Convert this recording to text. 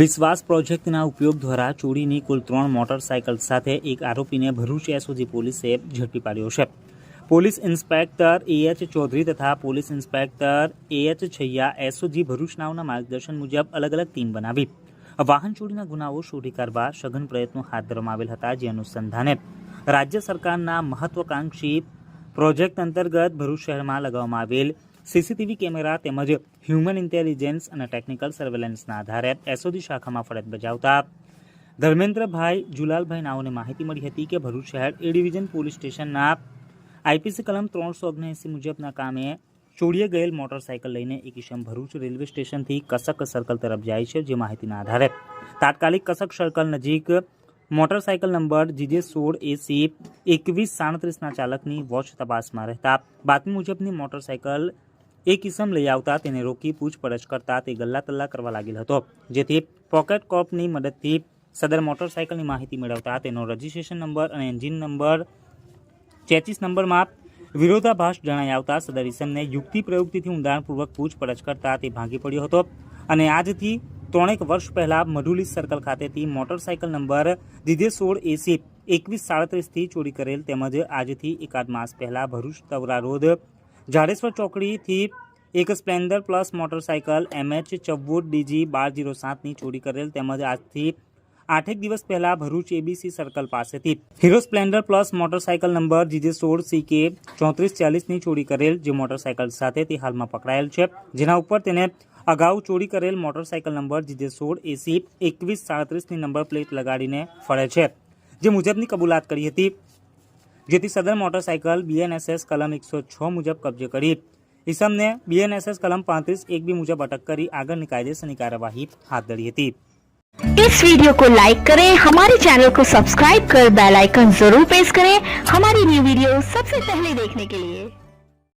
વિશ્વાસ પ્રોજેક્ટના ઉપયોગ દ્વારા ચોરીની કુલ 3 મોટરસાયકલ સાથે એક આરોપીને ભરૂચ એસઓજી પોલીસે ઝડપી પાડ્યો છે। પોલીસ ઇન્સ્પેક્ટર એએચ ચૌધરી તથા police inspector AH Chhaiya SOG Bharuch નાઓના માર્ગદર્શન મુજબ અલગ અલગ ટીમ બનાવી વાહન ચોરીના ગુનાઓ શોધી કાઢવા સઘન પ્રયત્નો હાથ ધરવામાં આવેલ હતા। જે અનુસંધાને રાજ્ય સરકારના મહત્વાકાંક્ષી પ્રોજેક્ટ અંતર્ગત ભરૂચ શહેરમાં લગાવવામાં આવેલ સીસીટીવી કેમેરા તેમજ હ્યુમન ઇન્ટેલિજન્સ અને ટેકનિકલ સર્વેલન્સના આધારે એસઓજી શાખામાં ફરજ બજાવતા ધર્મેન્દ્રભાઈ જુલાલભાઈ નાઓને માહિતી મળી હતી કે ભરૂચ શહેર એ ડિવિઝન પોલીસ સ્ટેશનના આઈપીસી કલમ 379 મુજબના કામે ચોરીએ ગયેલ મોટરસાયકલ લઈને એક ઇસમ ભરૂચ રેલવે સ્ટેશનથી કસક સર્કલ તરફ જાય છે। જે માહિતીના આધારે તાત્કાલિક કસક સર્કલ નજીક મોટરસાયકલ નંબર GJ16AC 2137ના ચાલકની વોચ તપાસમાં રહેતા બાતમી મુજબની મોટરસાયકલ એક ઇસમ લઈ આવતા તેને રોકી પૂછપરછ કરતા તે ગલ્લા તલ્લા કરવા લાગેલ હતો। જેથી પોકેટ કોપની મદદથી સદર મોટરસાયકલની માહિતી મેળવતા તેનો રજિસ્ટ્રેશન નંબર અને એન્જિન નંબર ચેચિસ નંબરમાં વિરોધાભાસ જણાઈ આવતા સદર ઇસમને યુક્તિ પ્રયુક્તિથી ઊંડાણપૂર્વક પૂછપરછ કરતા તે ભાંગી પડ્યો હતો અને આજથી 3 વર્ષ પહેલા મઢુલી સર્કલ ખાતેથી મોટરસાયકલ નંબર GJ16AC 2137થી ચોરી કરેલ તેમજ આજથી એકાદ માસ પહેલા ભરૂચ તવરા રોડ જાડેશ્વર ચોકડીથી એક સ્પ્લેન્ડર પ્લસ મોટરસાયકલ MH14DG 1207ની ચોરી કરેલ તેમજ આજથી 8 દિવસ પહેલા ભરૂચ ABC સર્કલ પાસેથી hero Splendor plus motorcycle number GJ16CK 3440ની ચોરી કરેલ જે મોટરસાયકલ સાથે તે હાલમાં પકડાયેલ છે। જેના ઉપર તેને અગાઉ ચોરી કરેલ મોટરસાયકલ નંબર GJ16AC 2137ની નંબર પ્લેટ લગાડીને ફરે છે જે મુજબની કબૂલાત કરી હતી। જેથી સદર મોટરસાયકલ BNSS કલમ 106 મુજબ કબજે કરી ઇસમને BNSS કલમ 35(1)B મુજબ અટક કરી આગળની કાયદેસરની કાર્યવાહી હાથ ધરી હતી। इस वीडियो को लाइक करें, हमारे चैनल को सब्सक्राइब कर बेल आइकन जरूर प्रेस करें हमारी न्यू वीडियो सबसे पहले देखने के लिए।